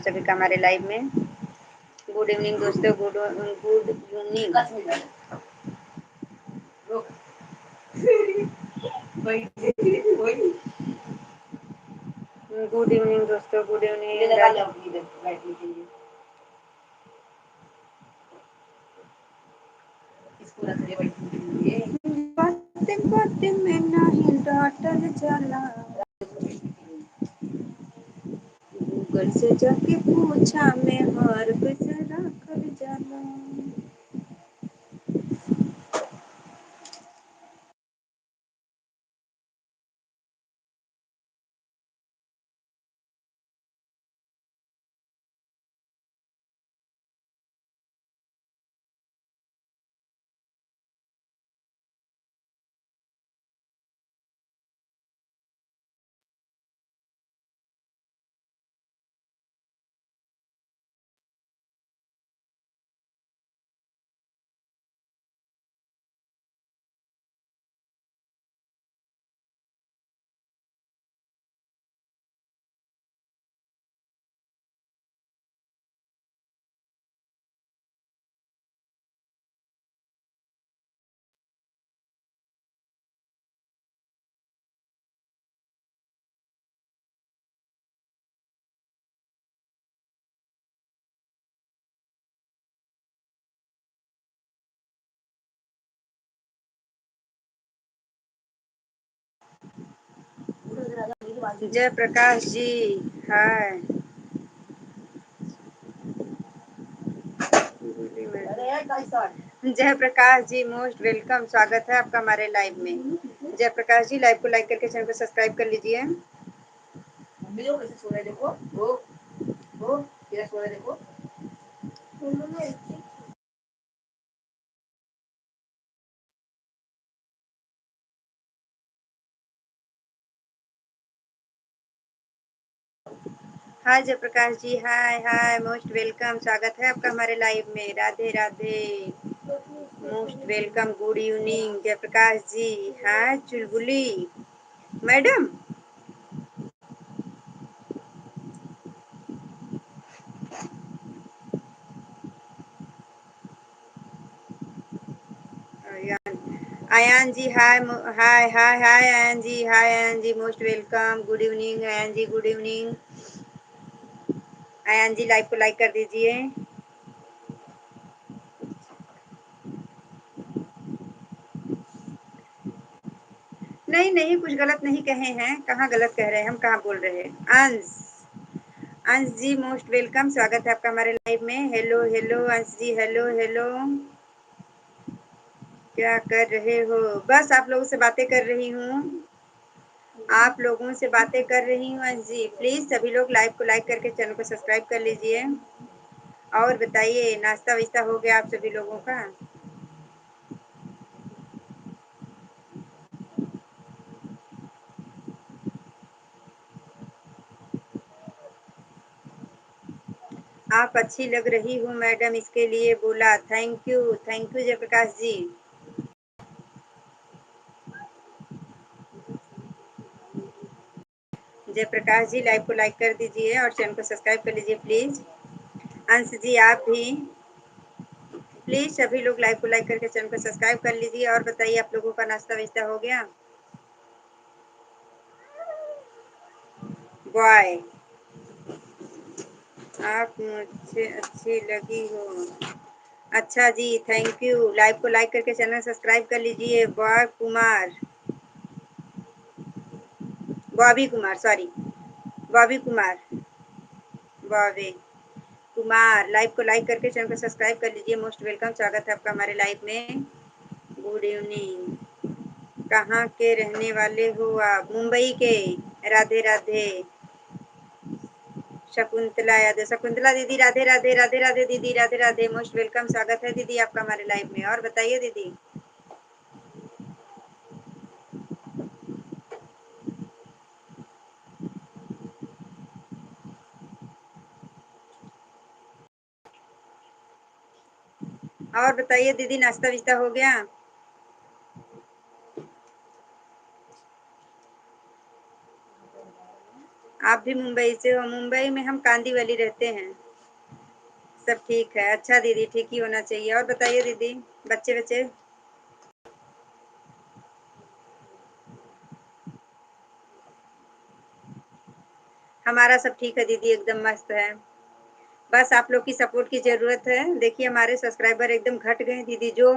सभी का हमारे लाइव में। गुड इवनिंग दोस्तों, गुड इवनिंग। गुड इवनिंग दोस्तों, गुड इवनिंग। बातें बातें में नहीं डांटल जाला, गूगल से जाके पूछा मैं हार कैसे राखल जाला। जय प्रकाश जी, हाय। जय प्रकाश जी, मोस्ट वेलकम, स्वागत है आपका हमारे लाइव में। जय प्रकाश जी, लाइव को लाइक करके चैनल को सब्सक्राइब कर लीजिए। हाय जय प्रकाश जी, हाय हाय, मोस्ट वेलकम, स्वागत है आपका हमारे लाइव में। Radhe Radhe, most welcome, good evening Jai Prakash ji. Hi Chulbuli madam, Ayaan ji, hi hi hi hi Ayaan ji, hi Ayaan ji, most welcome, good evening Ayaan ji, good evening. Ayaan ji live को लाइक कर दीजिए। नहीं नहीं, कुछ गलत नहीं कहे हैं, कहाँ गलत कह रहे हैं, हम कहाँ बोल रहे हैं। अंश, अंश जी मोस्ट वेलकम, स्वागत है आपका हमारे लाइव में। हेलो हेलो अंश जी, हेलो हेलो, क्या कर रहे हो? बस आप लोगों से बातें कर रही हूँ, आप लोगों से बातें कर रही हूँ अंश जी। प्लीज सभी लोग लाइव को लाइक करके चैनल को सब्सक्राइब कर लीजिए। और बताइए, नाश्ता वास्ता हो गया आप सभी लोगों का? आप अच्छी लग रही हो मैडम, इसके लिए बोला। Thank you Jayaprakash ji. Jayaprakash ji live को लाइक कर दीजिए और चैनल को सब्सक्राइब कर लीजिए प्लीज। अंश जी आप भी प्लीज सभी लोग लाइव को लाइक करके चैनल को सब्सक्राइब कर लीजिए। और बताइए, आप लोगों का नाश्ता वास्ता हो गया? बॉय, आप मुझे अच्छी लगी हो। अच्छा जी, थैंक यू। लाइव को लाइक करके चैनल सब्सक्राइब कर लीजिए। Boy Kumar, Bobby Kumar, sorry, Bobby Kumar, Bobby Kumar, live को लाइक करके चैनल को सब्सक्राइब कर लीजिए। मोस्ट वेलकम, स्वागत है आपका हमारे लाइव में। Good evening. कहाँ के रहने वाले हो आप? मुंबई के। राधे राधे। शकुंतला यादव, शकुंतला दीदी, राधे राधे, राधे राधे दीदी, राधे राधे, मोस्ट वेलकम, स्वागत है दीदी आपका हमारे लाइव में। और बताइए दीदी। और बताइए दीदी, नाश्ता विस्ता हो गया? आप भी मुंबई से हो? मुंबई में हम कांदीवली रहते हैं। सब ठीक है। अच्छा दीदी, ठीक ही होना चाहिए। और बताइए दीदी, बच्चे बच्चे? हमारा सब ठीक है दीदी, एकदम मस्त है। बस आप लोग की सपोर्ट की ज़रूरत है। देखिए हमारे सब्सक्राइबर एकदम घट गए दीदी। जो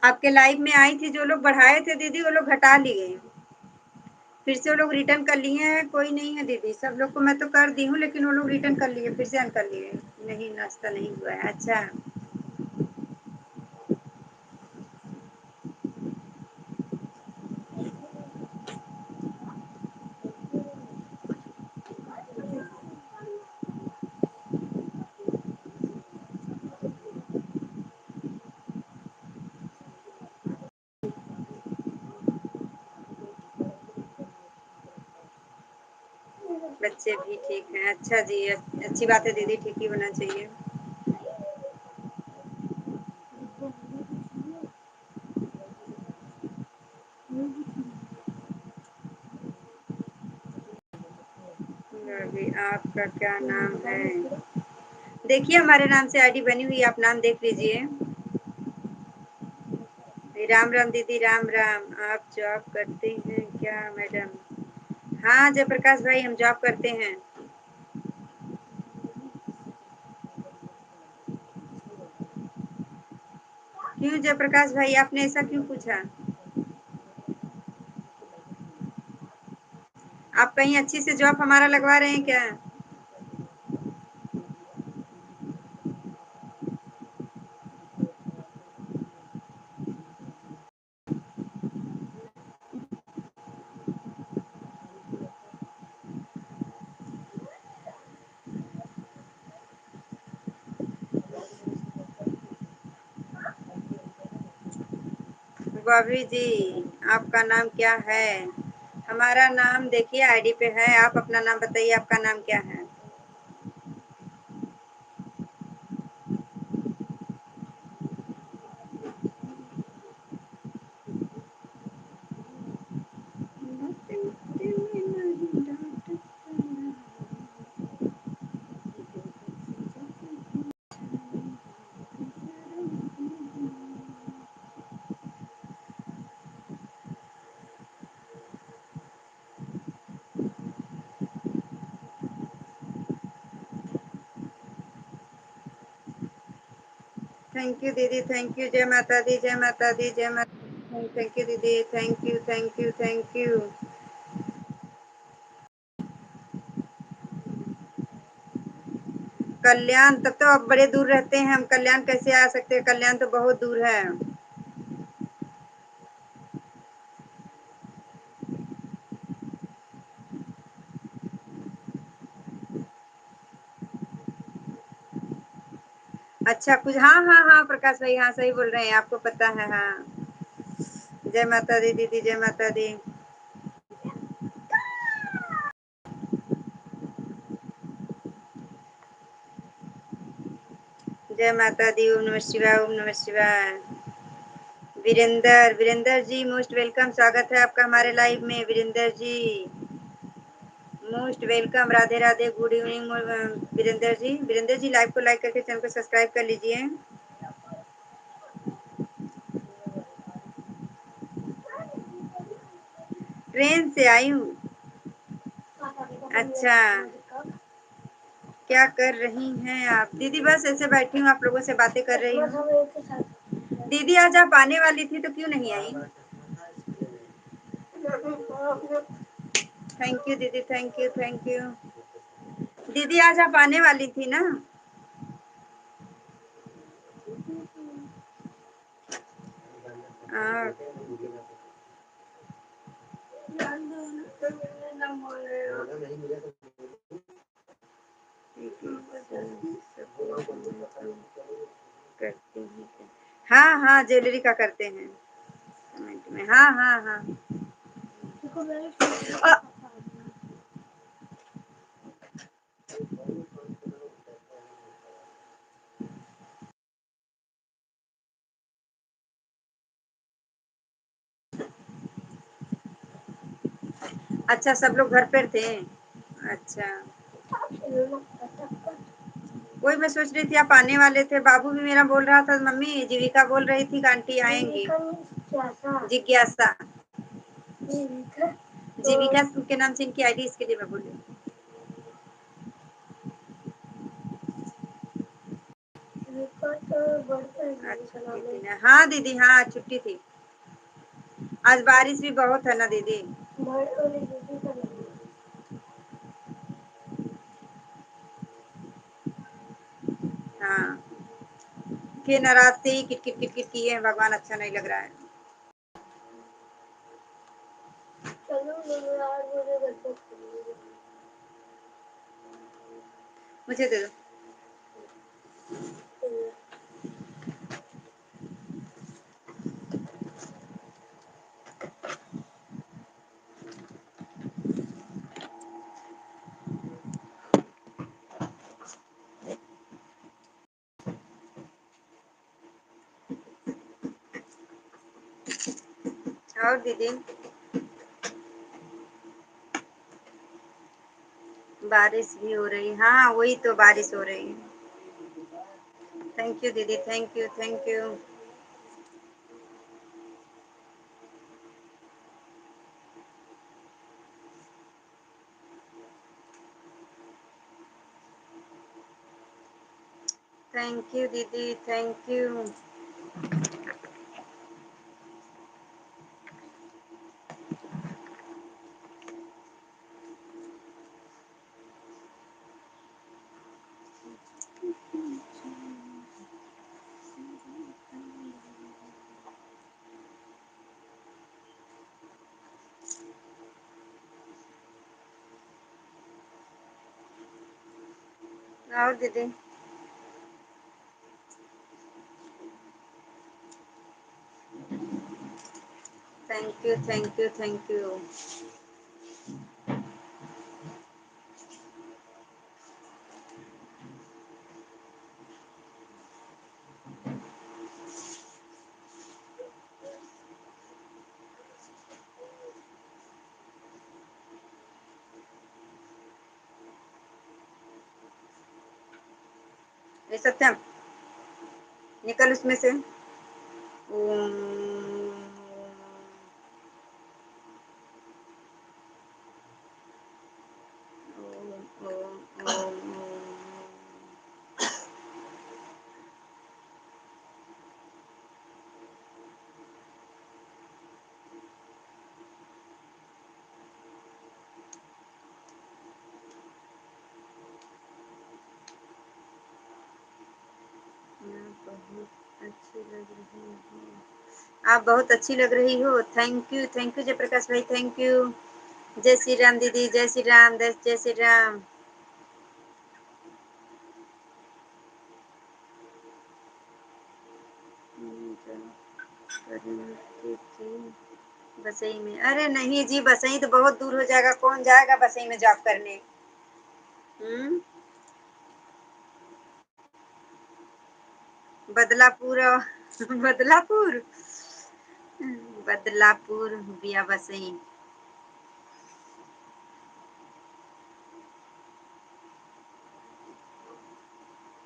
आपके लाइव में आई थी, जो लोग बढ़ाए थे दीदी, वो लोग घटा लिए। फिर से वो लोग रिटर्न कर लिए हैं। कोई नहीं है दीदी, सब लोग को मैं तो कर दी हूँ, लेकिन वो लोग रिटर्न कर लिए, फिर से अन कर लिए। नहीं, नाश्ता नहीं हुआ है। अच्छा। बच्चे भी ठीक हैं। अच्छा जी, अच्छी बात है दीदी, ठीक ही होना चाहिए। अभी आपका क्या नाम है? देखिए हमारे नाम से आईडी बनी हुई है, आप नाम देख लीजिए। राम राम दीदी, राम राम। आप जॉब करते हैं क्या मैडम? हाँ जयप्रकाश भाई, हम जॉब करते हैं। क्यों जयप्रकाश भाई, आपने ऐसा क्यों पूछा? आप कहीं अच्छी से जॉब हमारा लगवा रहे हैं क्या? बॉबी जी, आपका नाम क्या है? हमारा नाम देखिए आईडी पे है। आप अपना नाम बताइए, आपका नाम क्या है? थैंक यू दीदी, थैंक यू। जय माता दी, जय माता दी, जय माता। थैंक यू दीदी, thank you, thank you, thank you. Kalyan, तब तो आप बड़े दूर रहते हैं। हम कल्याण कैसे आ सकते हैं? कल्याण तो बहुत दूर है। अच्छा कुछ, हाँ हाँ हाँ प्रकाश भाई, हाँ सही बोल रहे हैं, आपको पता है। हाँ। जय माता दी दीदी, जय माता दी। जय माता दी। ओम नमः शिवाय, ओम नमः शिवाय। वीरेंद्र, वीरेंद्र जी मोस्ट वेलकम, स्वागत है आपका हमारे लाइव में। Virendra ji most welcome. Radhe Radhe, good evening Virendra ji. Virendra ji live को लाइक करके चैनल को सब्सक्राइब कर लीजिए। ट्रेन से आई हूँ। अच्छा, क्या कर रही हैं आप? दीदी बस ऐसे बैठी हूँ, आप लोगों से बातें कर रही हूँ। दीदी आज आप आने वाली थी तो क्यों नहीं आई? थैंक यू दीदी, थैंक यू, थैंक यू। दीदी आज आप आने वाली थी ना? हाँ। करती हैं क्या? हाँ हाँ, ज्वेलरी का करते हैं कमेंट में। हाँ हाँ हाँ। अ, अच्छा सब लोग घर पर थे। अच्छा, वही मैं सोच रही थी आप आने वाले थे। बाबू भी मेरा बोल रहा था, मम्मी जीविका बोल रही थी कि आंटी आएंगी। जिज्ञासा, जीविका के नाम से इनकी आईडी, इसके लिए मैं बोली। अच्छा दीदी ने, हाँ दीदी, हाँ आज छुट्टी थी। आज बारिश भी बहुत है ना दीदी। हाँ, फिर न रात से ही किटकिट किटकिट किए हैं भगवान, अच्छा नहीं लग रहा है। मुझे दे दो। और दीदी, बारिश भी हो रही है। हाँ वही तो, बारिश हो रही है। थैंक यू दीदी, thank you, thank you. Thank you दीदी, थैंक यू। और दीदी, thank you, thank you, thank you. ये सत्यम, निकल उसमें से। ओम, ओम, ओम, ओम, बहुत अच्छी लग रही हो आप, बहुत अच्छी लग रही हो। Thank you, thank you Jayaprakash भाई, थैंक यू। जय श्री राम दीदी, जय श्री राम, जय श्री राम। बसई में? अरे नहीं जी, बसई तो बहुत दूर हो जाएगा, कौन जाएगा बसई में जॉब करने। हम्म, बदलापुर बदलापुर, बदलापुर बिया बसई,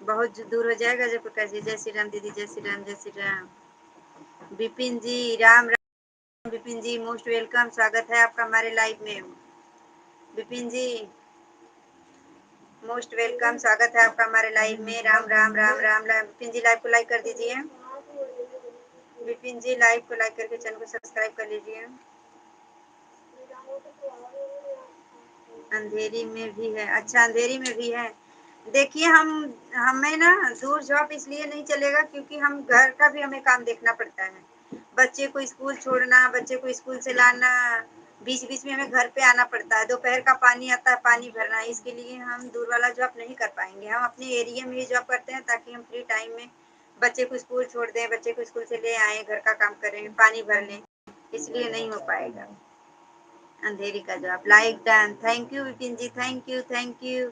बहुत दूर हो जाएगा। जय प्रकाश जी, जय श्री राम दीदी, जय श्री राम, जय श्री राम। विपिन जी, राम राम। विपिन जी मोस्ट वेलकम, स्वागत है आपका हमारे लाइव में। विपिन जी मोस्ट वेलकम, स्वागत है आपका हमारे लाइव में। राम राम, राम राम, विपिन जी लाइव को लाइक कर दीजिए। विपिन जी लाइव को लाइक करके चैनल को सब्सक्राइब कर लीजिए। अंधेरी में भी है? अच्छा, अंधेरी में भी है। देखिए, हम हमें ना दूर जॉब इसलिए नहीं चलेगा क्योंकि हम घर का भी हमें काम देखना पड़ता है। बच्चे को स्कूल छोड़ना, बच्चे को स्कूल से लाना, बीच बीच में हमें घर पे आना पड़ता है। दोपहर का पानी आता है, पानी भरना, इसके लिए हम दूर वाला जॉब नहीं कर पाएंगे। हम अपने एरिया में ही जॉब करते हैं ताकि हम फ्री टाइम में बच्चे को स्कूल छोड़ दें, बच्चे को स्कूल से ले आए, घर का काम करें, पानी भर लें, इसलिए नहीं हो पाएगा अंधेरी का job. Like done, thank you Vipin ji, thank you, thank you.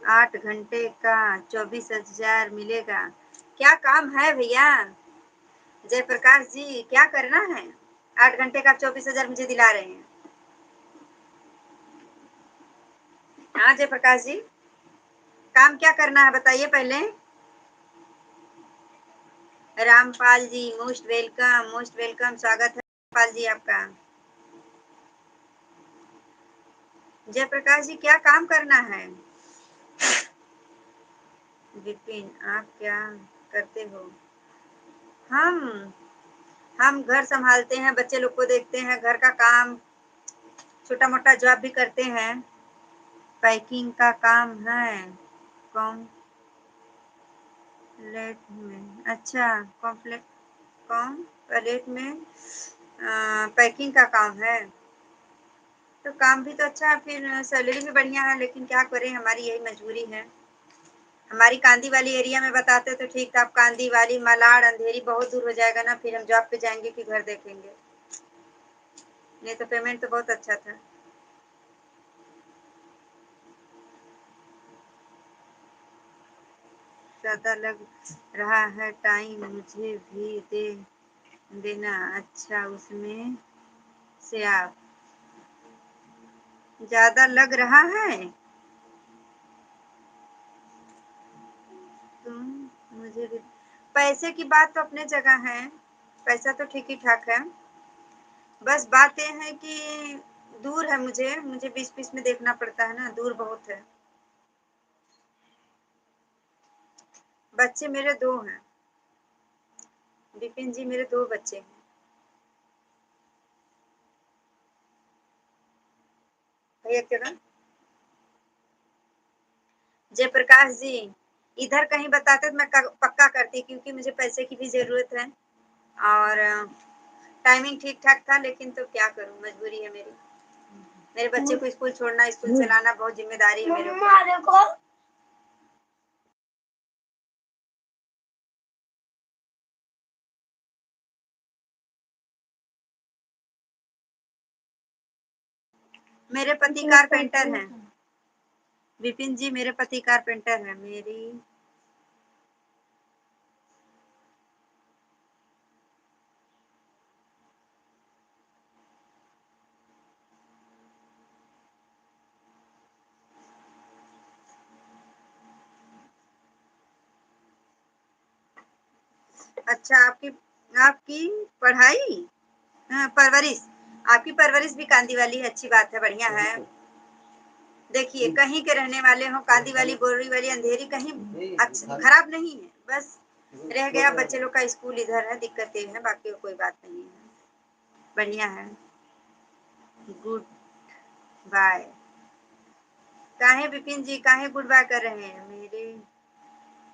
8 घंटे का 24,000 मिलेगा? क्या काम है भैया? जयप्रकाश जी क्या करना है? 8 घंटे का 24,000 मुझे दिला रहे हैं? हाँ जयप्रकाश जी, काम क्या करना है बताइए पहले। Rampal ji most welcome, most welcome, स्वागत है रामपाल जी आपका। जयप्रकाश जी क्या काम करना है। विपिन आप क्या करते हो। हम हम घर संभालते हैं, बच्चे लोग को देखते हैं, घर का काम, छोटा मोटा जॉब भी करते हैं, पैकिंग का काम है। कॉम्प्लेट में, अच्छा कॉम्प्लेट में पैकिंग का काम है। तो काम भी तो अच्छा है, फिर सैलरी भी बढ़िया है, लेकिन क्या करें हमारी यही मजबूरी है। हमारी कांदी वाली एरिया में बताते तो ठीक था, अब कांदी वाली मलाड अंधेरी बहुत दूर हो जाएगा ना, फिर हम जॉब पे जाएंगे कि घर देखेंगे। नहीं तो पेमेंट तो बहुत अच्छा था। ज्यादा लग रहा है टाइम, मुझे भी दे देना। अच्छा उसमें से आप ज्यादा लग रहा है, तुम मुझे भी। पैसे की बात तो अपने जगह है, पैसा तो ठीक ही ठाक है, बस बात यह है कि दूर है, मुझे बीच बीच में देखना पड़ता है ना, दूर बहुत है। बच्चे मेरे दो हैं विपिन जी, मेरे दो बच्चे हैं। भैया क्या जयप्रकाश जी, इधर कहीं बताते तो मैं पक्का करती, क्योंकि मुझे पैसे की भी जरूरत है और टाइमिंग ठीक ठाक था, लेकिन तो क्या करूं, मजबूरी है मेरी। मेरे बच्चे को स्कूल छोड़ना, स्कूल चलाना बहुत जिम्मेदारी है मेरे ऊपर। मेरे पति कारपेंटर हैं विपिन जी, मेरे पति कारपेंटर हैं। मेरी अच्छा, आपकी आपकी पढ़ाई, हाँ, परवरिश, आपकी परवरिश भी कांदी वाली है, अच्छी बात है, बढ़िया है। देखिए कहीं के रहने वाले हो, कांदी वाली बोरी वाली अंधेरी कहीं अच्छा खराब नहीं है, बस रह गया बच्चे लोग का स्कूल इधर है, दिक्कत ये है, बाकी कोई बात नहीं है, बढ़िया है। Good bye. काहे विपिन जी काहे गुड बाय कर रहे हैं, मेरे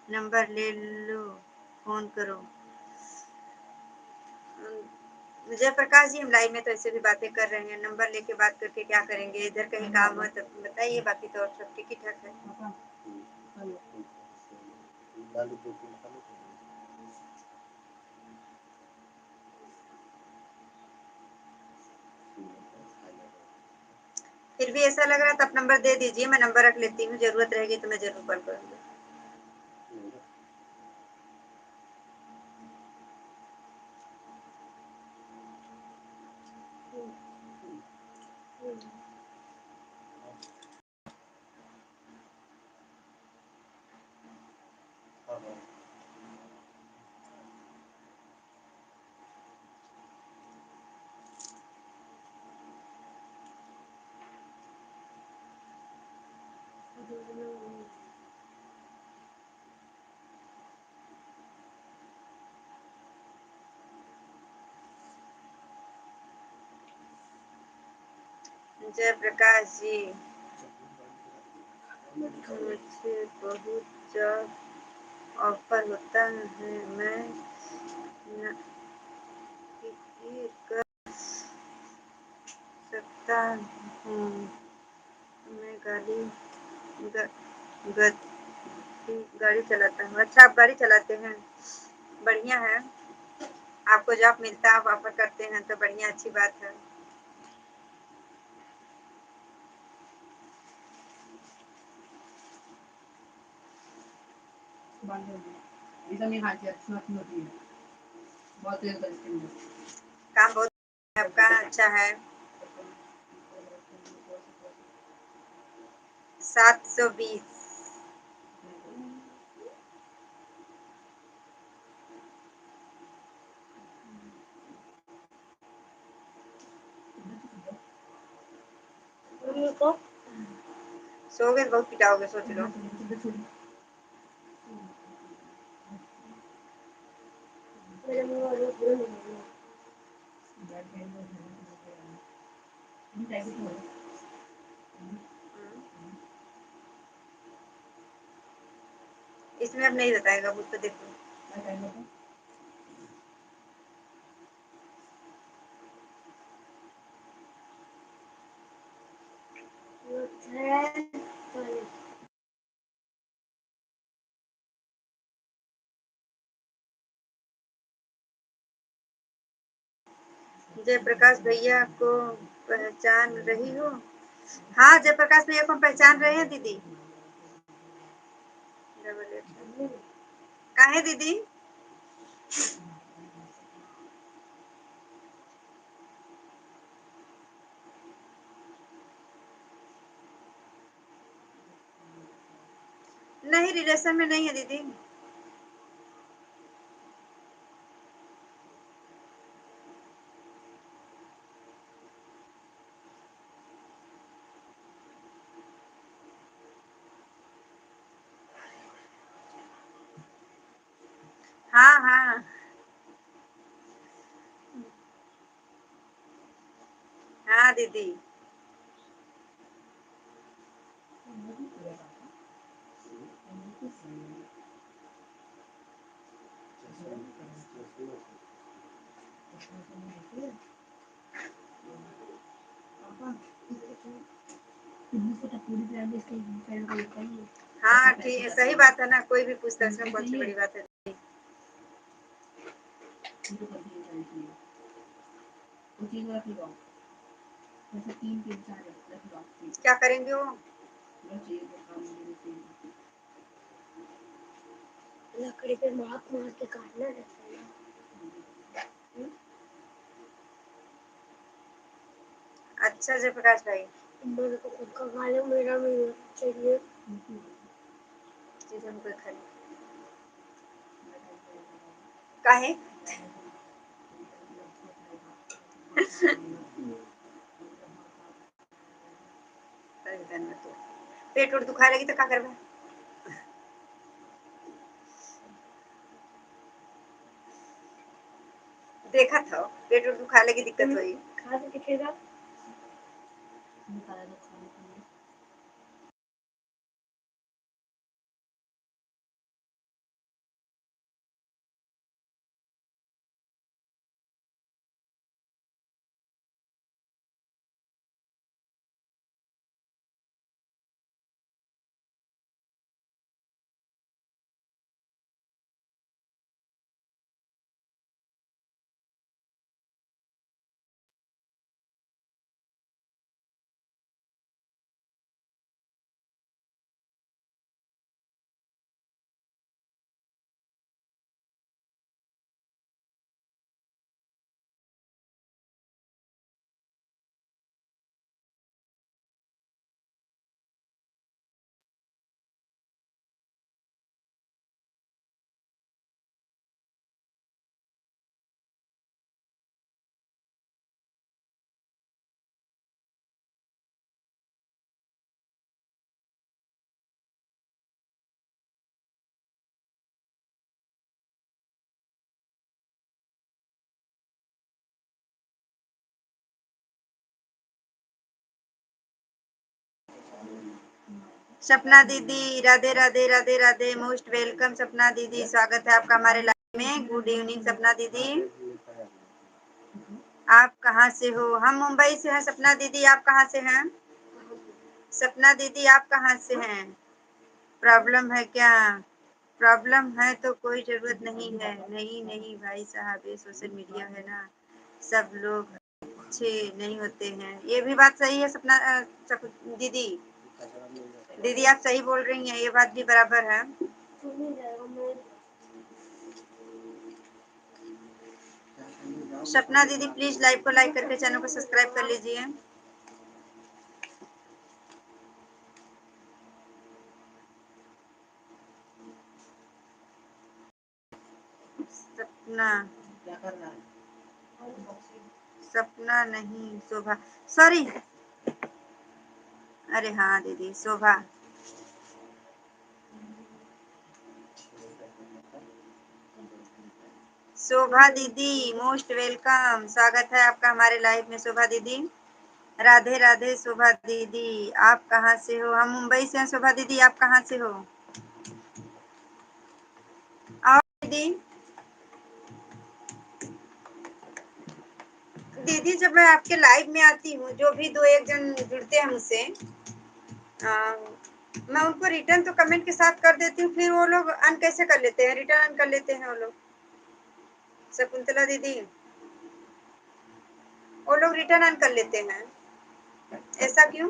नंबर ले लो, फोन करो। जयप्रकाश जी, हम लाइव में तो ऐसे भी बातें कर रहे हैं, नंबर लेके बात करके क्या करेंगे, इधर कहीं काम हो तो बताइए, बाकी तो और सब ठीक ही ठाक है। फिर भी ऐसा लग रहा था, आप नंबर दे दीजिए, मैं नंबर रख लेती हूँ, जरूरत रहेगी तो मैं जरूर कॉल करूँगी। जयप्रकाश जी, मुझे बहुत जॉब ऑफर होता है, मैं कर सकता हूँ। मैं ग, ग, गाड़ी चलाता हूँ। अच्छा, आप गाड़ी चलाते हैं, बढ़िया है, आपको जॉब मिलता है, आप ऑफर करते हैं तो बढ़िया, अच्छी बात है। काम बहुत आपका अच्छा है, 720। सोओगे तो बहुत पिटाओगे, सोच लो। इसमें अब नहीं बताएगा, वो तो देखो। जयप्रकाश भैया को पहचान रही हो? हाँ, जयप्रकाश भैया को हम पहचान रहे हैं दीदी। काहे दीदी? नहीं, रिलेशन में नहीं है दीदी। हाँ हाँ हाँ दीदी। हाँ ठीक है, सही बात है ना, कोई भी पूछता है, इसमें कौन सी बड़ी बात है। क्या करेंगे वो? लकड़ी पे मार मार के काटना रहता है। अच्छा जयप्रकाश भाई, मेरे को खुद का खा लो, मेरा भी चाहिए। चीज हमको खा लो। काहे? पेट उठ दुखा लगी तो क्या करबा? देखा था, पेट उठ दुखा लगी दिक्कत हुई। खा तो दिखेगा। सपना दीदी, राधे राधे राधे राधे, मोस्ट वेलकम सपना दीदी, स्वागत है आपका हमारे लाइव में। गुड इवनिंग सपना दीदी। आप कहाँ से हो? हम मुंबई से हैं सपना दीदी, आप कहाँ से हैं? सपना दीदी आप कहाँ से हैं? प्रॉब्लम है क्या? प्रॉब्लम है तो कोई जरूरत नहीं है। नहीं नहीं भाई साहब, ये सोशल मीडिया है ना, सब लोग अच्छे नहीं होते हैं। ये भी बात सही है सपना दीदी। दीदी आप सही बोल रही हैं, ये बात भी बराबर है। सपना दीदी प्लीज लाइव को लाइक करके चैनल को सब्सक्राइब कर लीजिए। सपना, सपना नहीं शोभा, सॉरी। अरे हाँ दीदी, शोभा। शोभा दीदी मोस्ट वेलकम, स्वागत है आपका हमारे लाइव में शोभा दीदी। राधे राधे शोभा दीदी, आप कहाँ से हो? हम मुंबई से हैं शोभा दीदी, आप कहाँ से हो? और दीदी, दीदी जब मैं आपके लाइव में आती हूँ, जो भी दो एक जन जुड़ते हैं मुझसे, मैं उनको रिटर्न तो कमेंट के साथ कर देती हूँ, फिर वो लोग अन कैसे कर लेते हैं, रिटर्न अन कर लेते हैं वो लोग। शकुंतला दीदी, वो लोग रिटर्न अन कर लेते हैं, ऐसा क्यों?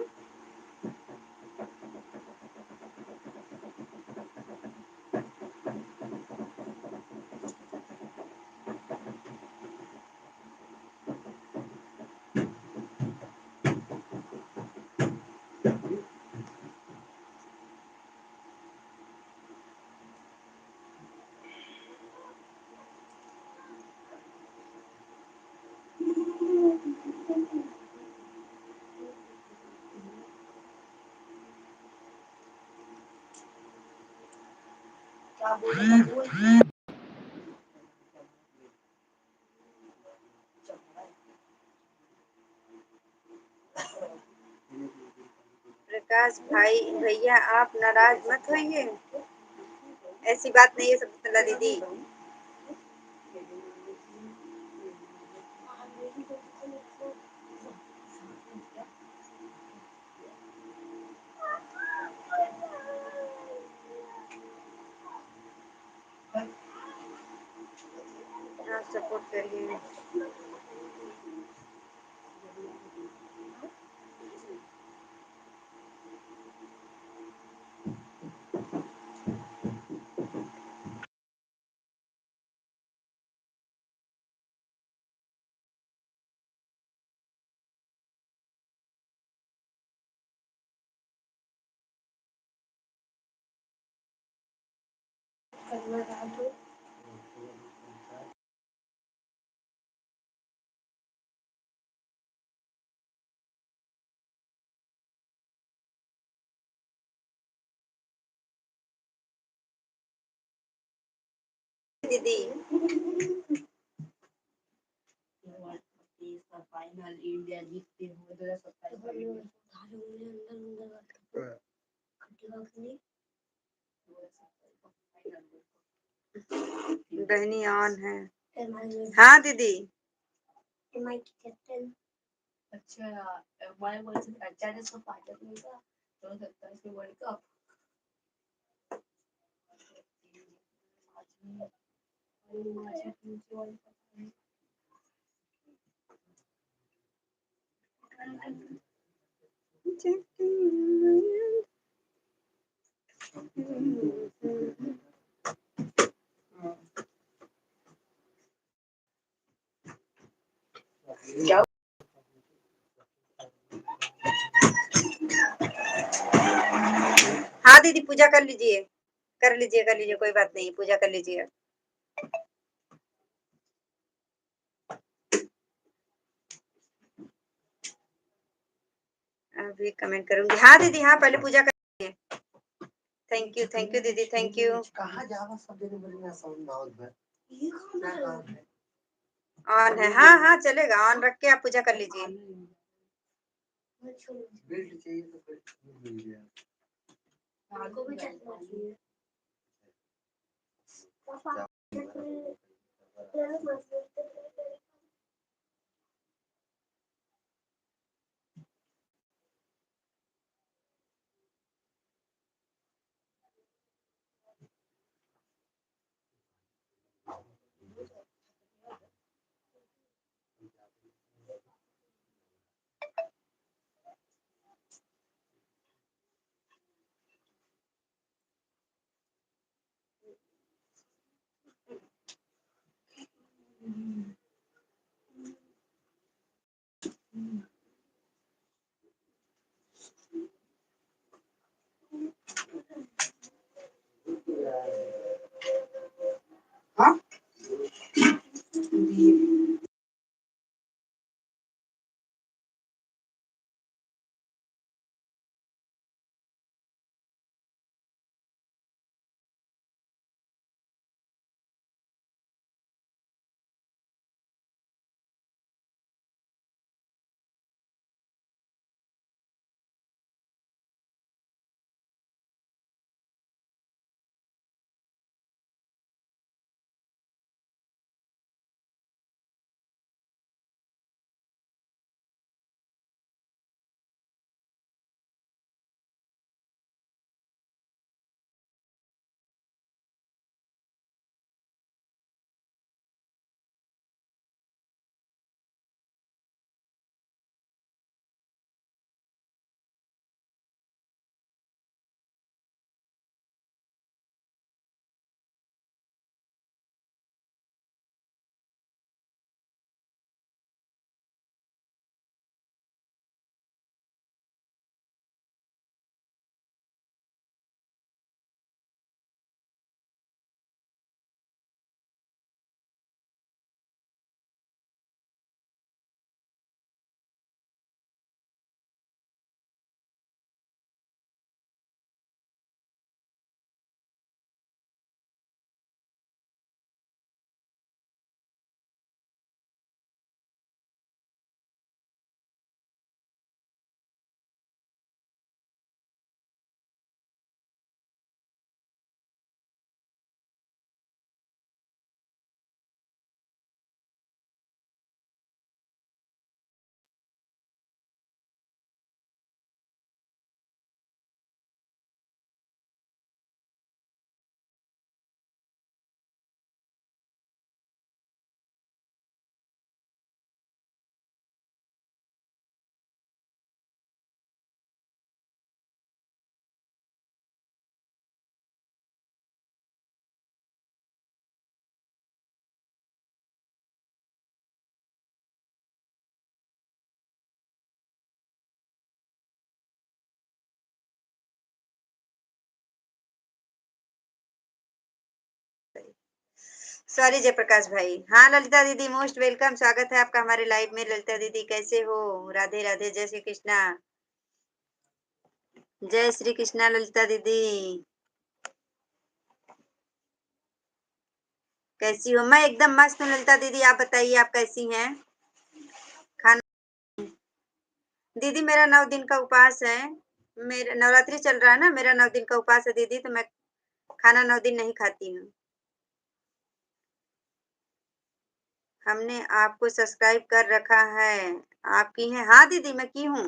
प्रकाश भाई भैया, आप नाराज मत होइए, ऐसी बात नहीं है शकुंतला दीदी। आप सपोर्ट करिए। दीदी फाइनल इंडिया जीतते हुए 2027 बहनी ऑन है। हाँ दीदी, अच्छा अचानक से फाटक नहीं था, तो 27 में वर्ल्ड कप। हाँ दीदी, पूजा कर लीजिए, कर लीजिए, कर लीजिए, कोई बात नहीं, पूजा कर लीजिए। अभी कमेंट करूंगी। हाँ दीदी, हाँ पहले पूजा कर लीजिए। थैंक यू दीदी, थैंक यू। ऑन है, हाँ हाँ चलेगा, ऑन रख के आप पूजा कर लीजिए। सॉरी जयप्रकाश भाई। हाँ ललिता दीदी मोस्ट वेलकम, स्वागत है आपका हमारे लाइव में। ललिता दीदी कैसे हो? राधे राधे, जय श्री कृष्णा। जय श्री कृष्णा ललिता दीदी, कैसी हो? मैं एकदम मस्त हूँ ललिता दीदी, आप बताइए आप कैसी हैं? खाना दीदी मेरा 9 दिन का उपवास है। मेरा नवरात्रि चल रहा है ना, मेरा 9 दिन का उपवास है दीदी, तो मैं खाना 9 दिन नहीं खाती हूँ। हमने आपको सब्सक्राइब कर रखा है, आप की हैं? हाँ दीदी मैं की हूँ।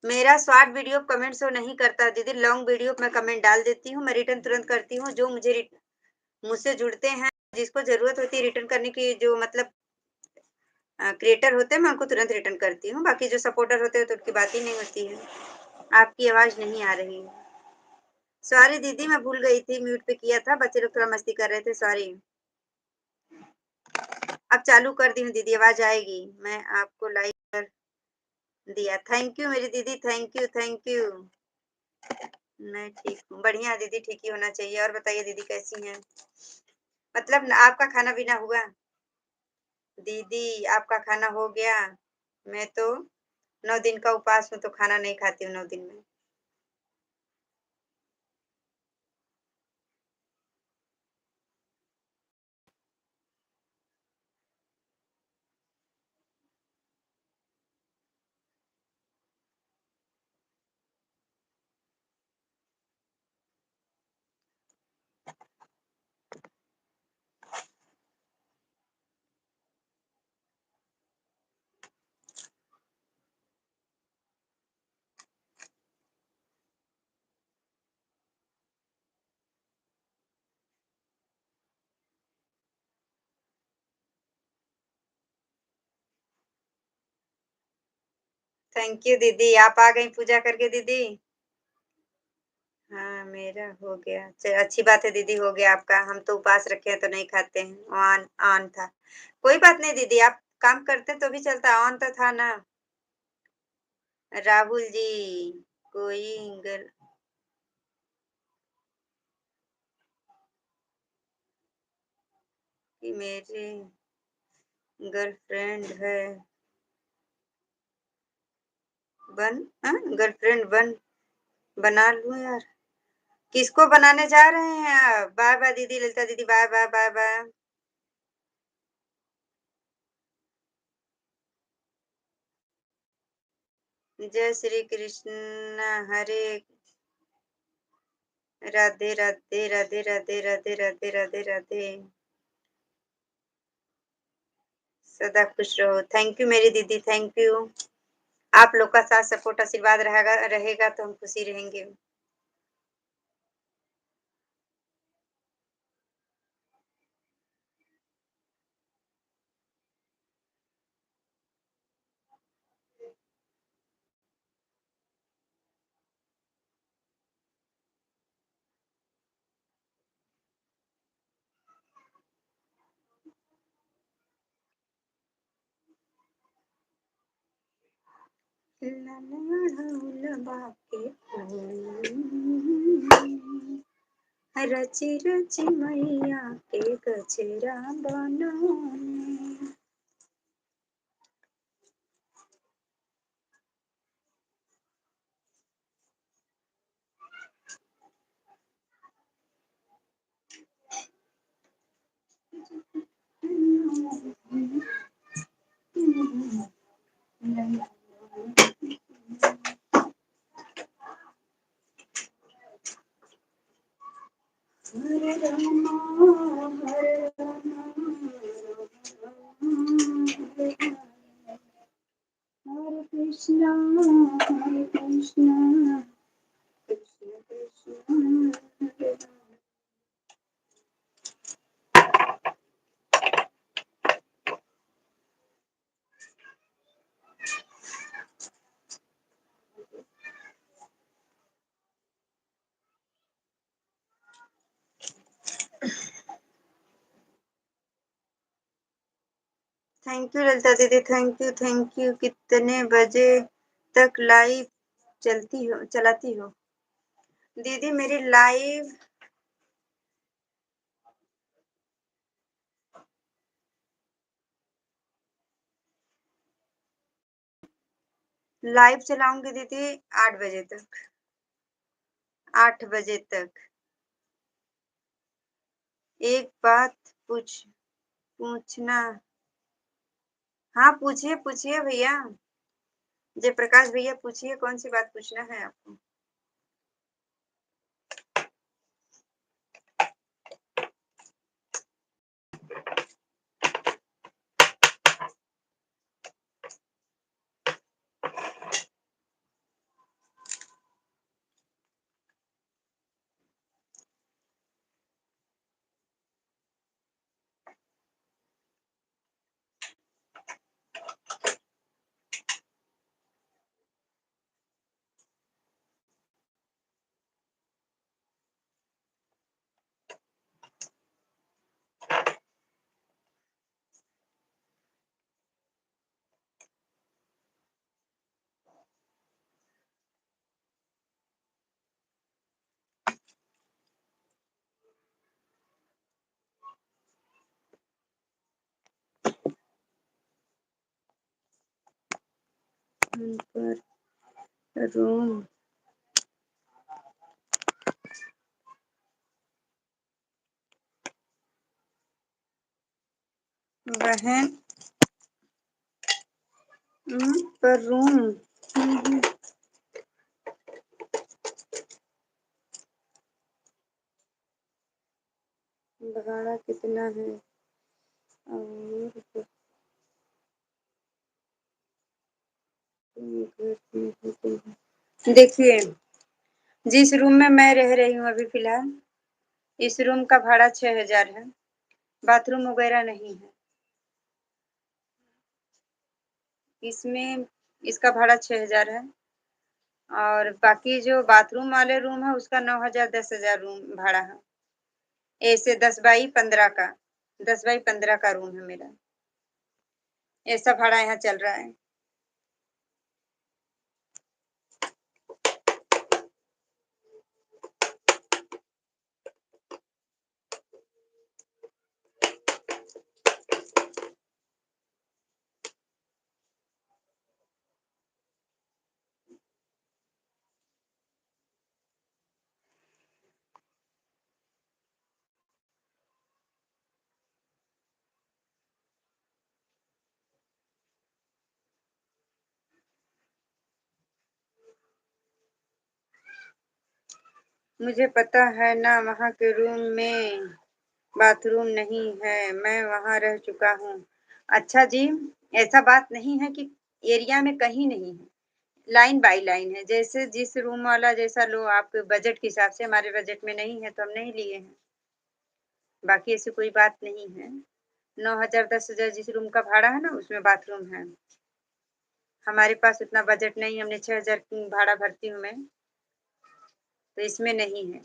मेरा शॉर्ट वीडियो कमेंट शो नहीं करता दीदी, लॉन्ग वीडियो में कमेंट डाल देती हूँ, मैं रिटर्न तुरंत करती हूँ। जो मुझसे जुड़ते हैं, जिसको जरूरत होती है रिटर्न करने की, जो मतलब क्रिएटर होते हैं, मैं उनको तुरंत रिटर्न करती हूँ। बाकी जो सपोर्टर होते हैं तो उनकी बात ही नहीं होती है। आपकी आवाज नहीं आ रही। सॉरी दीदी मैं भूल गई थी, म्यूट पे किया था, बच्चे लोग थोड़ा मस्ती कर रहे थे, सॉरी। अब चालू कर दी हूँ दीदी, आवाज आएगी। मैं आपको लाइक कर दिया, थैंक यू मेरी दीदी, थैंक यू थैंक यू। मैं ठीक हूँ, बढ़िया दीदी, ठीक ही होना चाहिए। और बताइए दीदी कैसी हैं? मतलब आपका खाना पीना हुआ? दीदी आपका खाना हो गया? मैं तो 9 दिन का उपवास हूँ, तो खाना नहीं खाती हूँ 9 दिन में। थैंक यू दीदी, आप आ गई पूजा करके दीदी। हाँ मेरा हो गया, चल अच्छी बात है दीदी, हो गया आपका। हम तो उपवास रखे हैं तो नहीं खाते हैं, ऑन ऑन था। कोई बात नहीं दीदी, आप काम करते तो भी चलता, ऑन तो था ना। राहुल जी, कोई गर, कि मेरे गर्लफ्रेंड है, बन गर्लफ्रेंड बना लूं यार। किसको बनाने जा रहे हैं आप? बाय बाय दीदी, ललिता दीदी बाय बाय बाय बाय। जय श्री कृष्ण, हरे राधे राधे राधे राधे राधे राधे राधे राधे। सदा खुश रहो, थैंक यू मेरी दीदी, थैंक यू। आप लोग का साथ सपोर्ट आशीर्वाद रहेगा रहेगा तो हम खुशी रहेंगे। रची रची मैया के गजरा बनाओ। हरे रामा हरे रामा हरे कृष्णा हरे कृष्णा कृष्ण कृष्ण हरे राम। थैंक यू ललिता दीदी, थैंक यू थैंक यू। कितने बजे तक लाइव चलाती हो दीदी? मेरी लाइव लाइव चलाऊँगी दीदी 8 बजे तक, 8 बजे तक। एक बात पूछ पूछना। हाँ, पूछिए, पूछिए भैया। जयप्रकाश भैया पूछिए कौन-सी बात पूछना है आपको? पर रूम बहन पर रूम भाड़ा कितना है और देखिए, जिस रूम में मैं रह रही हूँ अभी फ़िलहाल, इस रूम का भाड़ा 6000 है, बाथरूम वगैरह नहीं है। इसमें इसका भाड़ा 6000 है और बाकी जो बाथरूम वाले रूम है उसका 9000 10000 रूम भाड़ा है। ऐसे 10 बाई 15 का 10 बाई 15 का रूम है मेरा। ऐसा भाड़ा यहाँ चल रहा है। मुझे पता है ना वहाँ के रूम में बाथरूम नहीं है, मैं वहाँ रह चुका हूँ। अच्छा जी, ऐसा बात नहीं है कि एरिया में कहीं नहीं है, लाइन बाय लाइन है। जैसे जिस रूम वाला जैसा लो आपके बजट के हिसाब से, हमारे बजट में नहीं है तो हम नहीं लिए हैं। बाकी ऐसी कोई बात नहीं है। 9000 10000 जिस रूम का भाड़ा है ना उसमें बाथरूम है। हमारे पास उतना बजट नहीं है, हमने 6000 भाड़ा भरती हूँ मैं, तो इसमें नहीं है।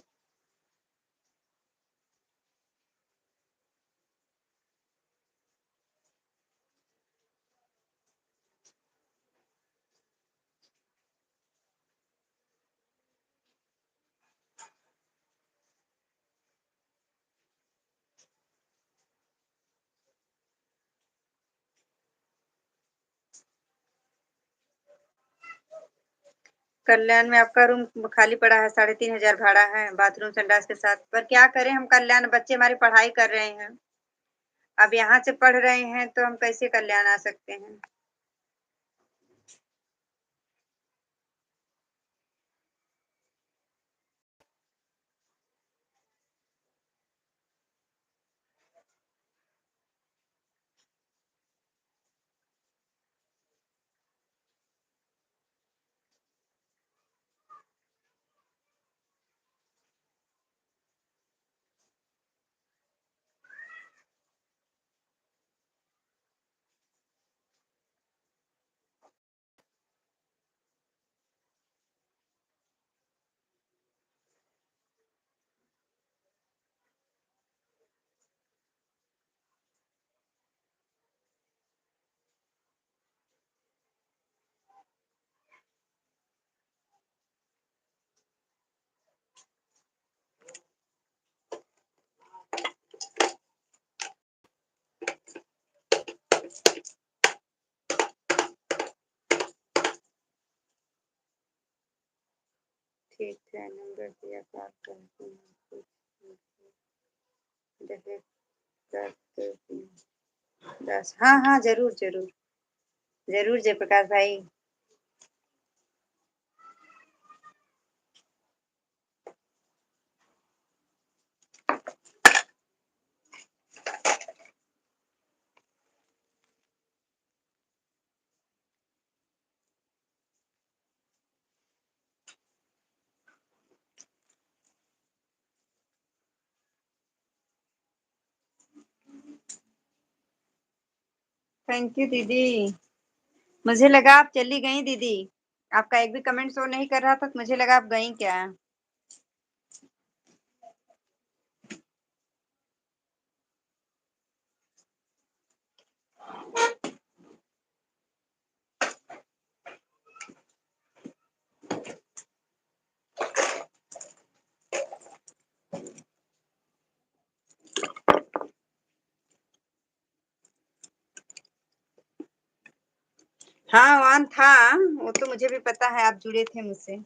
कल्याण में आपका रूम खाली पड़ा है, 3500 भाड़ा है, बाथरूम संडास के साथ। पर क्या करें हम, कल्याण बच्चे हमारी पढ़ाई कर रहे हैं। अब यहाँ से पढ़ रहे हैं तो हम कैसे कल्याण आ सकते हैं? नंबर दिया, कॉल करती हूँ, कुछ जैसे कर देती हूँ। 10, हाँ हाँ, जरूर जरूर जरूर जयप्रकाश भाई। थैंक यू दीदी। मुझे लगा आप चली गई दीदी। आपका एक भी कमेंट शो नहीं कर रहा था तो मुझे लगा आप गई क्या। हाँ ऑन था। वो तो मुझे भी पता है, आप जुड़े थे मुझसे।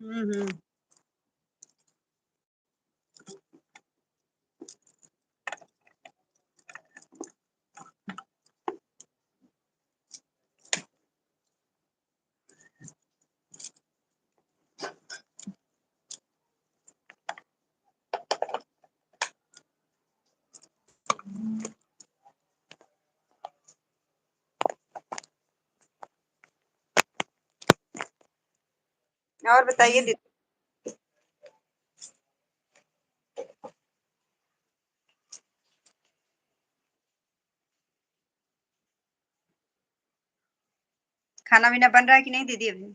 हम्म। और बताइए दीदी। खाना वाना बन रहा है कि नहीं दीदी अभी।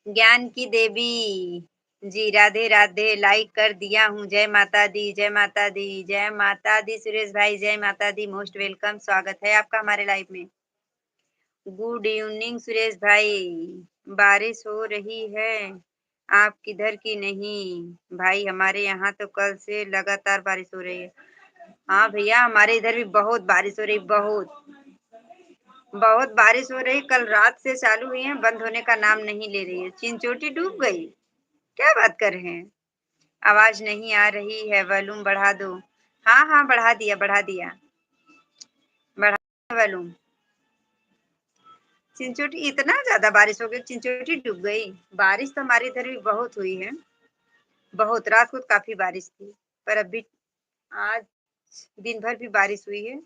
ज्ञान की देवी जी, राधे राधे, लाइक कर दिया हूँ। जय माता दी, जय माता दी, जय माता दी। सुरेश भाई जय माता दी, मोस्ट वेलकम, स्वागत है आपका हमारे लाइव में। गुड इवनिंग सुरेश भाई, बारिश हो रही है, आप किधर की नहीं भाई? हमारे यहाँ तो कल से लगातार बारिश हो रही है। हाँ भैया, हमारे इधर भी बहुत बारिश हो रही, बहुत बहुत बारिश हो रही। कल रात से चालू हुई है, बंद होने का नाम नहीं ले रही है। चिंचोटी डूब गई, क्या बात कर रहे हैं? आवाज नहीं आ रही है, वॉल्यूम बढ़ा दो। हाँ हाँ, बढ़ा दिया, बढ़ा दिया, बढ़ा दिया वॉल्यूम। चिंचोटी, इतना ज्यादा बारिश हो गई, चिंचोटी डूब गई। बारिश तो हमारे इधर भी बहुत हुई है, बहुत। रात को काफी बारिश थी, पर अभी आज दिन भर भी बारिश हुई है।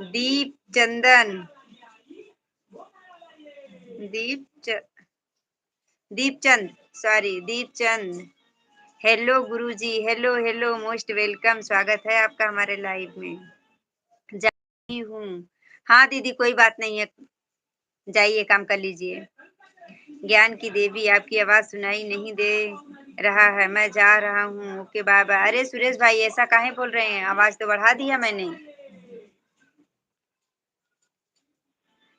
दीप चंदन, दीप च, दीपचंद, सॉरी दीपचंद। हेलो गुरुजी, हेलो हेलो, मोस्ट वेलकम, स्वागत है आपका हमारे लाइव में। जाती हूँ। हाँ दीदी, कोई बात नहीं है, जाइए काम कर लीजिए। ज्ञान की देवी, आपकी आवाज सुनाई नहीं दे रहा है, मैं जा रहा हूँ, ओके बाय बाय। अरे सुरेश भाई, ऐसा काहे बोल रहे हैं? आवाज तो बढ़ा दिया मैंने।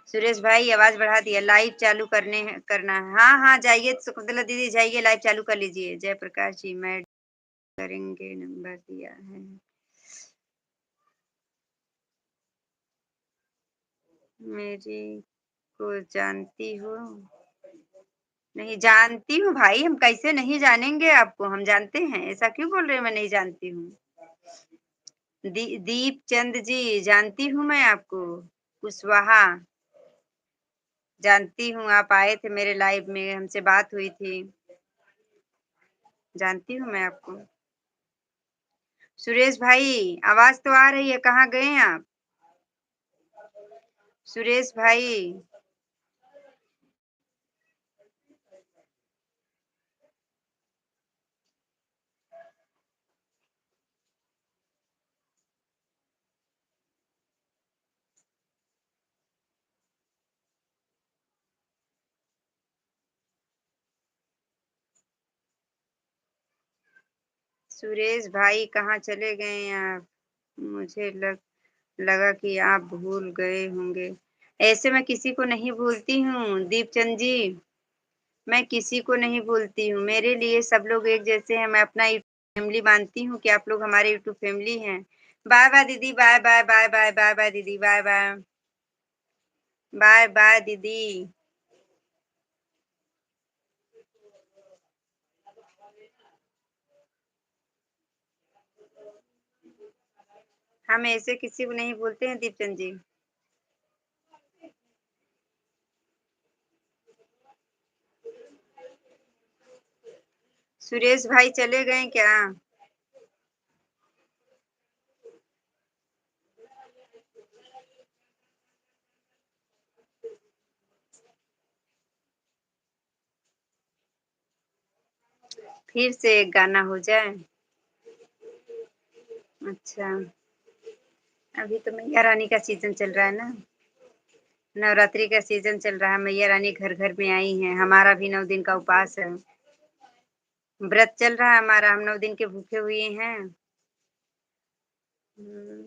सुरेश भाई, आवाज बढ़ा दिया, लाइव चालू करना है। हाँ हाँ, जाइए शकुंतला दीदी, जाइए लाइव चालू कर लीजिए। जयप्रकाश जी, मैं करेंगे, नंबर दिया है मेरी को, जानती हो? नहीं जानती हूँ भाई, हम कैसे नहीं जानेंगे आपको, हम जानते हैं। ऐसा क्यों बोल रहे हैं मैं नहीं जानती हूँ? दीप चंद जी, जानती हूँ मैं आपको। कुशवाहा, जानती हूँ, आप आए थे मेरे लाइव में, हमसे बात हुई थी, जानती हूँ मैं आपको। सुरेश भाई, आवाज तो आ रही है, कहाँ गए हैं आप? सुरेश भाई, सुरेश भाई कहाँ चले गए आप? मुझे लगा कि आप भूल गए होंगे। ऐसे मैं किसी को नहीं भूलती हूँ दीपचंद जी, मैं किसी को नहीं भूलती हूँ। मेरे लिए सब लोग एक जैसे हैं, मैं अपना फैमिली मानती हूँ कि आप लोग हमारे यूट्यूब फैमिली हैं। बाय बाय दीदी, bye bye, bye bye, bye bye दीदी, बाय बाय, बाय बाय दीदी। हम ऐसे किसी को नहीं भूलते हैं दीपचंद जी। सुरेश भाई चले गए क्या? फिर से एक गाना हो जाए। अच्छा, अभी तो मैया रानी का सीजन चल रहा है ना, नवरात्रि का सीजन चल रहा है, मैया रानी घर घर में आई हैं। हमारा भी 9 दिन का उपवास है, व्रत चल रहा है हमारा, हम 9 दिन के भूखे हुए हैं। हम्म,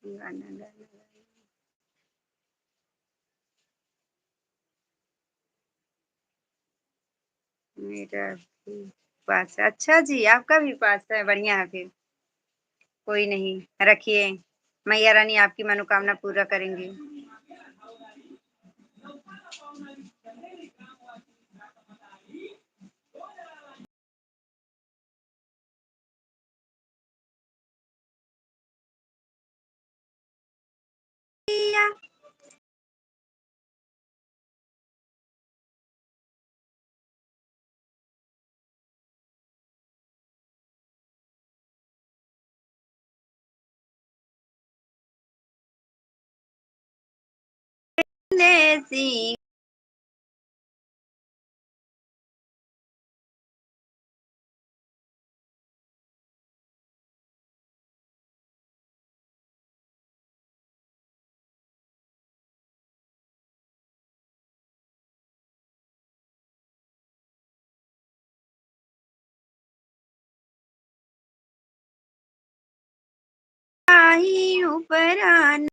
गाना गाना मेरा भी पास है। अच्छा जी, आपका भी पास है, बढ़िया है फिर। कोई नहीं, रखिए, मैया रानी आपकी मनोकामना पूरा करेंगी। ने सी ही ऊपर आना।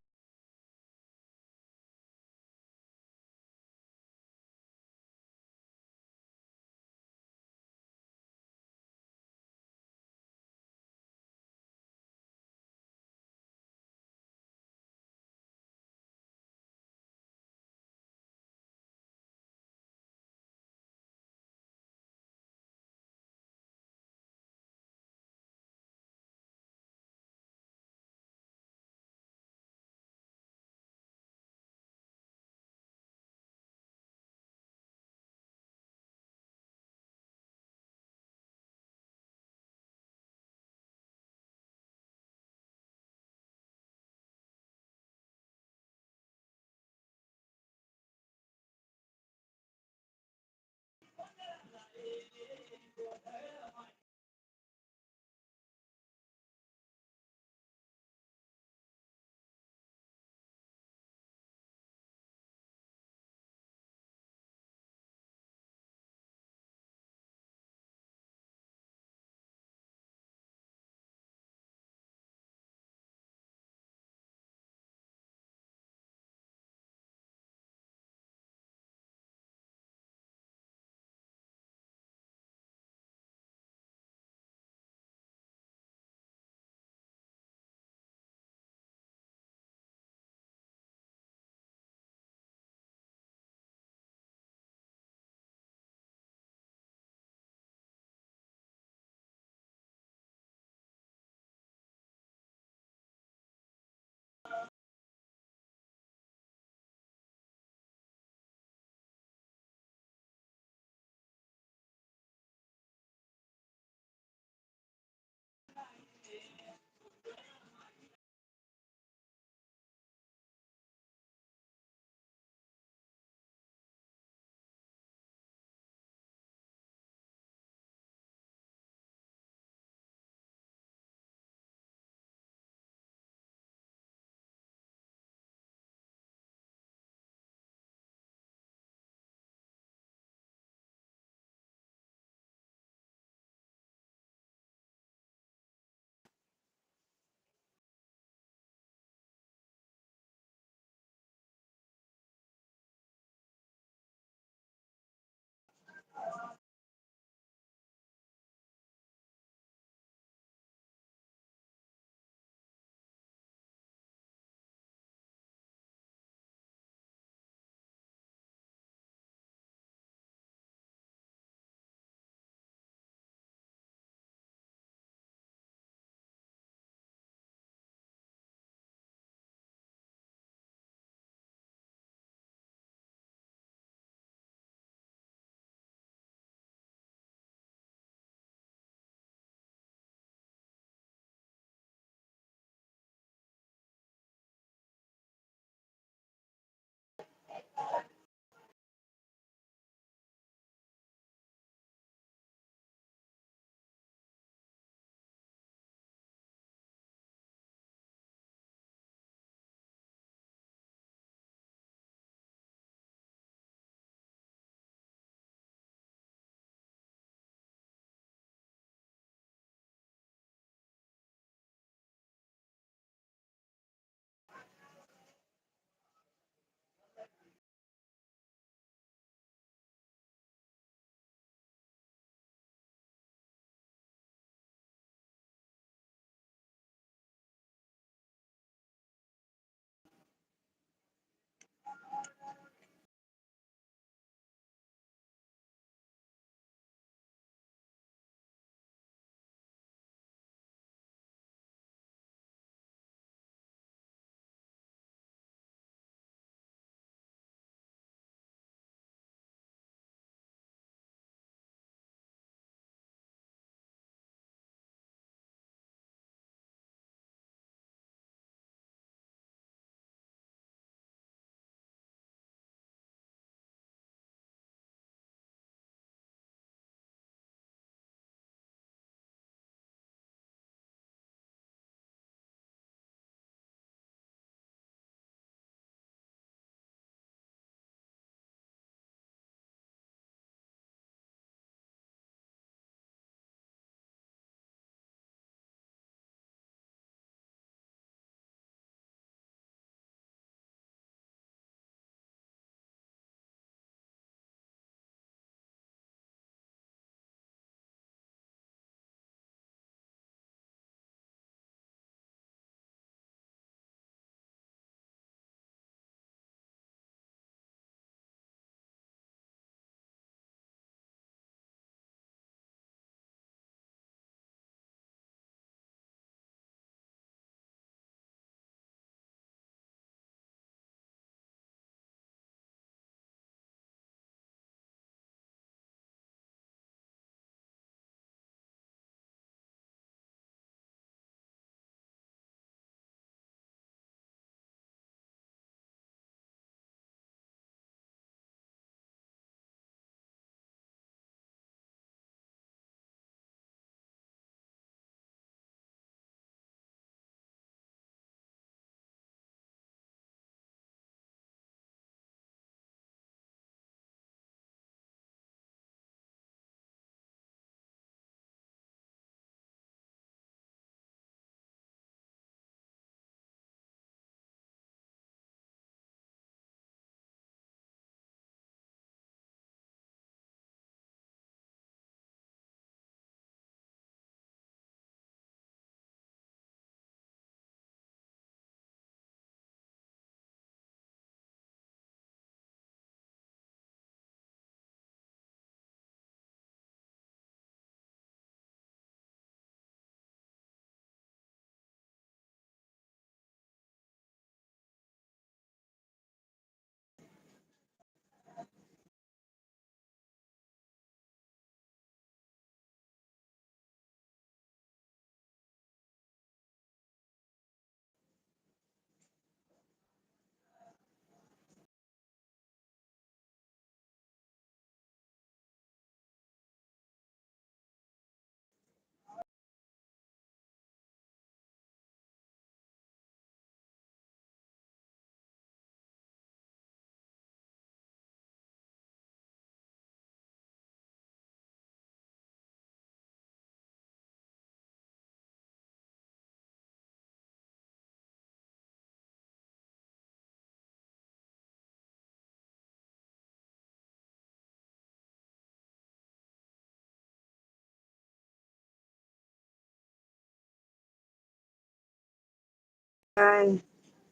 बाय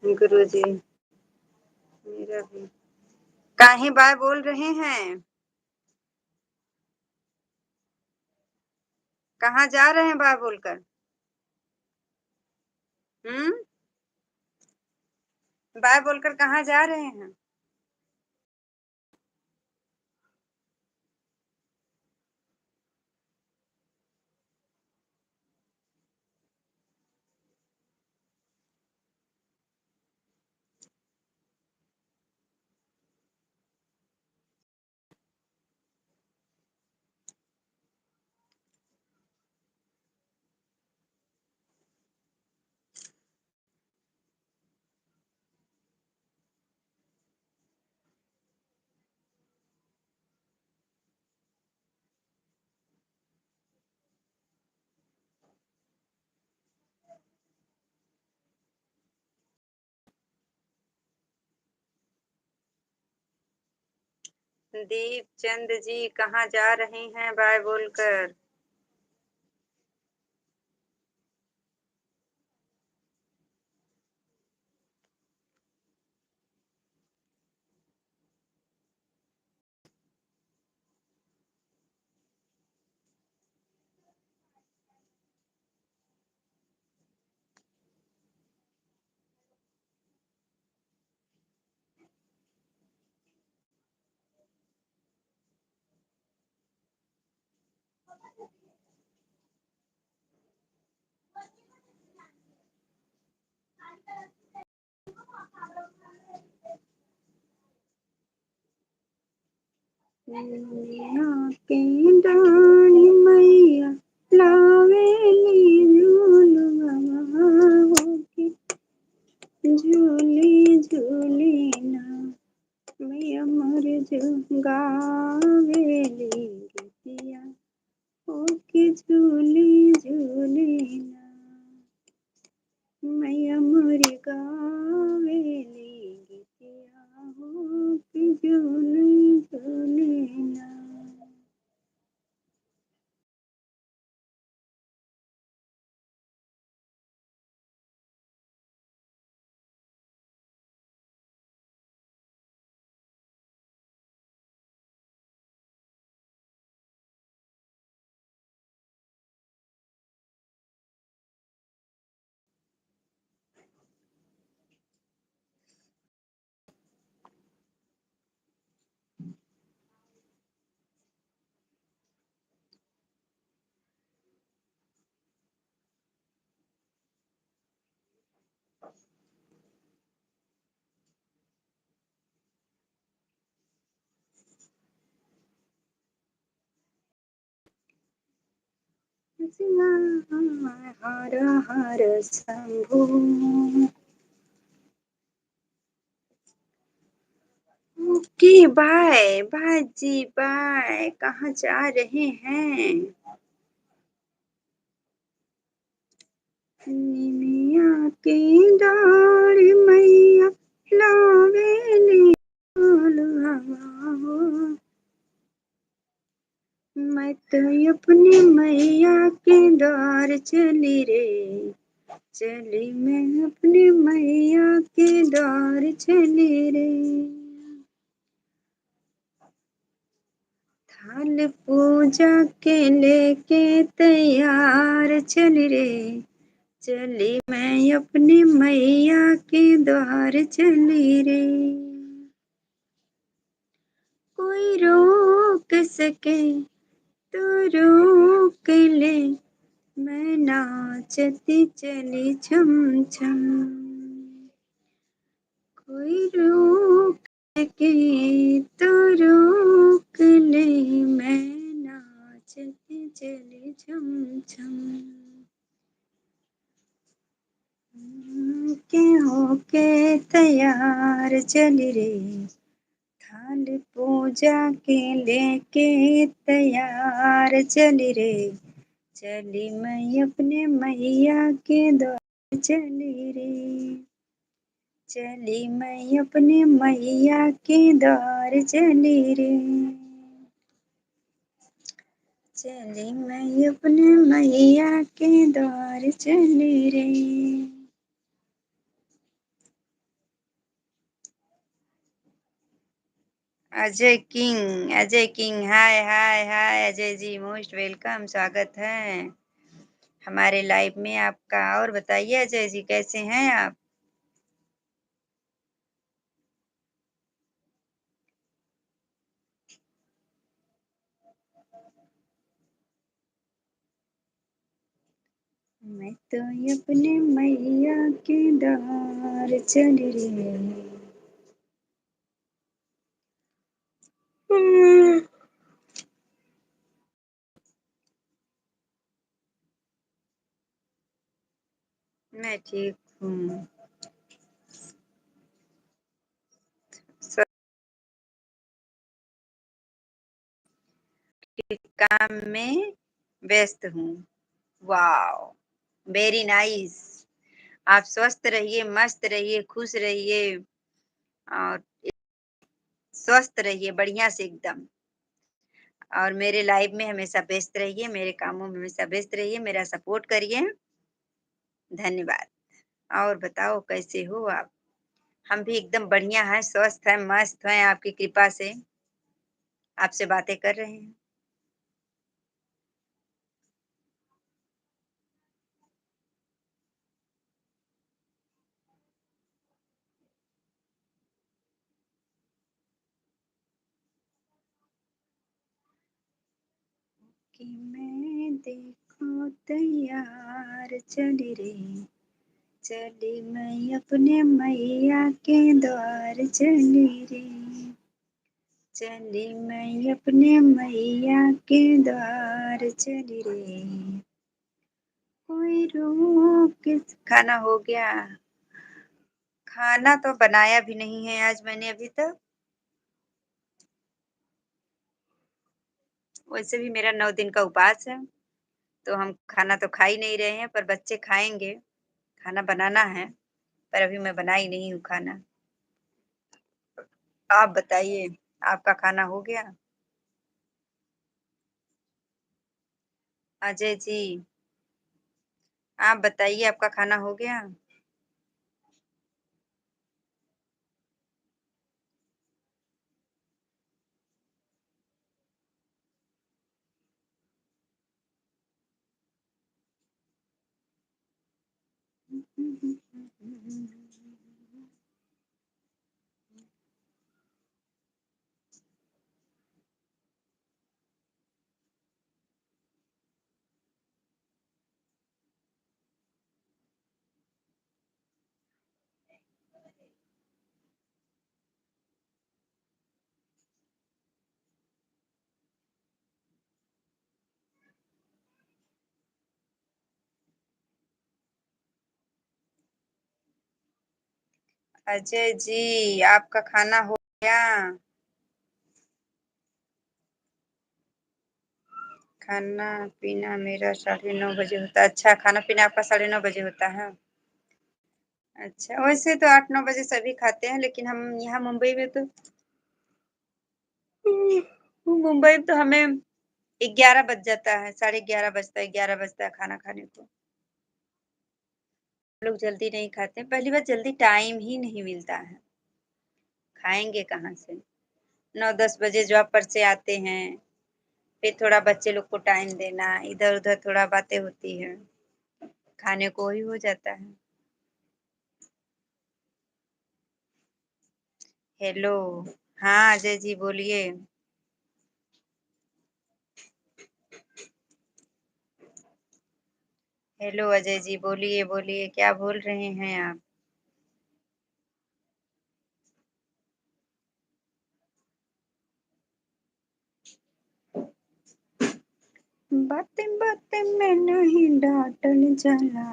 गुरुजी। मेरा भी। काहे बाय बोल रहे हैं? कहाँ जा रहे हैं बाय बोलकर? हुँ? बाय बोलकर कहाँ जा रहे हैं? दीप चंद जी कहाँ जा रहे हैं बाय बोलकर? निमिया के डाढ़ी मैया लावेली झूलवा हो के झूली झूली ना मैया मोर गावेली गीतिया हो के झूली झूली ना मैया मोर गावेली गीतिया हो के झूली झूली ना। हर हर शंभू ओके बाय बाय जी बाय कहाँ जा रहे हैं? निमिया के डाढ़ मैया लावेली झूलवा हो मैं तो अपनी मैया के द्वार चली रे चली मैं अपनी मैया के द्वार चली रे थाल पूजा के लेके तैयार चल रे चली मैं अपनी मैया के द्वार चली रे कोई रोक सके तो रोक ले मैं नाचती चली छम छम कोई रोक सके तो रोक ले मैं नाचती चली छम छम के होके तैयार चल रे थाल पूजा के लेके तैयार चल रे चली मैं अपने मैया के द्वार चली रे चली मैं अपने मैया के द्वार चली रे चली मैं अपने मैया के द्वार चली रे अजय किंग, हाय हाय हाय अजय जी, मोस्ट वेलकम, स्वागत है हमारे लाइव में आपका। और बताइए अजय जी, कैसे हैं आप? मैं तो अपने मैया के द्वार चल रही। मैं ठीक हूँ। सब काम में व्यस्त हूँ। वाओ! Very nice. आप स्वस्थ रहिए, मस्त रहिए, खुश रहिए और स्वस्थ रहिए बढ़िया से एकदम। और मेरे लाइफ में हमेशा व्यस्त रहिए, मेरे कामों में हमेशा व्यस्त रहिए, मेरा सपोर्ट करिए। धन्यवाद। और बताओ कैसे हो आप? हम भी एकदम बढ़िया हैं, स्वस्थ हैं, मस्त हैं, आपकी कृपा से आपसे बातें कर रहे हैं। कि मैं देखो तैयार चली रे, चली मैं अपने मैया के द्वार चली रे, चली मैं अपने मैया के द्वार चली रे। कोई रोक खाना हो गया? खाना तो बनाया भी नहीं है आज मैंने अभी तक। वैसे भी मेरा 9 दिन का उपवास है, तो हम खाना तो खा ही नहीं रहे हैं, पर बच्चे खाएँगे। खाना बनाना है, पर अभी मैं बनाई नहीं हूँ खाना। आप बताइए, आपका खाना हो गया? अजय जी, आप बताइए आपका खाना हो गया? अजय जी, आपका खाना हो गया? खाना-पीना मेरा 9:30 बजे होता है। अच्छा, खाना-पीना आपका 9:30 बजे होता है? अच्छा, वैसे तो 8-9 बजे सभी खाते हैं, लेकिन हम यहाँ मुंबई में तो मुंबई में तो हमें 11 बज जाता है, साढ़े 11 बजता है, 11 बजता है खाना खाने को। लोग जल्दी नहीं खाते, पहली बात जल्दी टाइम ही नहीं मिलता है, खाएँगे कहाँ से? 9-10 बजे जॉब पर से आते हैं, फिर थोड़ा बच्चे लोग को टाइम देना, इधर-उधर थोड़ा बातें होती हैं, खाने को ही हो जाता है। हेलो, हाँ अजय जी बोलिए। हेलो अजय जी बोलिए, बोलिए क्या बोल रहे हैं आप? बातें-बातें में नहीं डाँटल जाला।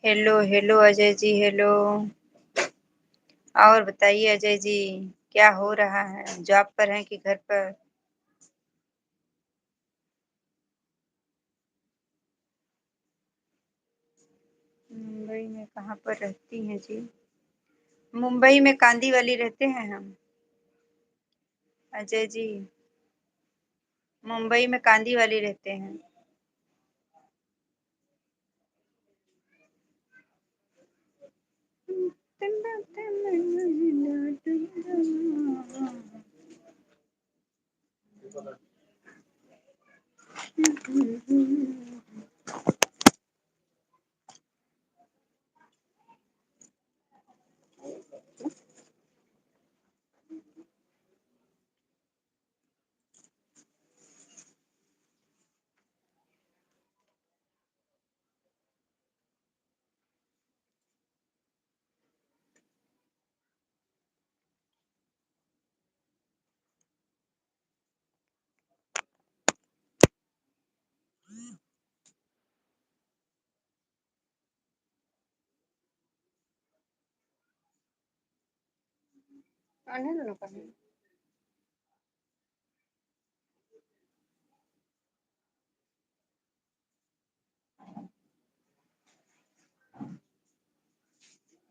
Hello, hello Ajay ji, hello. और बताइए अजय जी, क्या हो रहा है? जॉब पर हैं कि घर पर? मुंबई में कहाँ पर रहती हैं जी? मुंबई में कांदीवली रहते हैं हम। अजय जी, मुंबई में कांदीवली रहते हैं।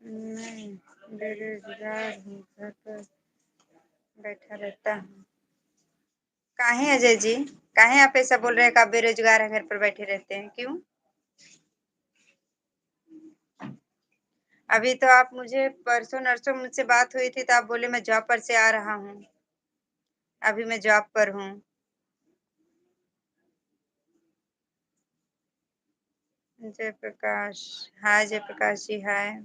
नहीं, बेरोजगार हूँ, घर पर बैठा रहता हूँ। काहे अजय जी, काहे आप ऐसा बोल रहे हैं कि आप बेरोजगार हैं, घर पर बैठे रहते हैं, क्यों? अभी तो आप मुझे परसों नरसों मुझसे बात हुई थी तो आप बोले मैं जॉब पर से आ रहा हूँ। अभी मैं जॉब पर हूँ। जयप्रकाश, हाय जयप्रकाश जी, हाय।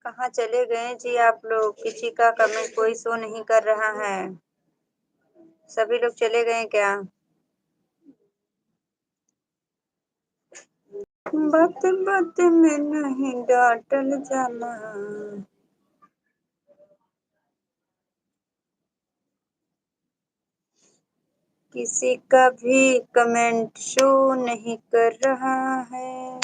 कहाँ चले गए जी आप लोग? किसी का कमेंट कोई शो नहीं कर रहा है। सभी लोग चले गए क्या? बात बात में नहीं डांटल जाला। किसी का भी कमेंट शो नहीं कर रहा है।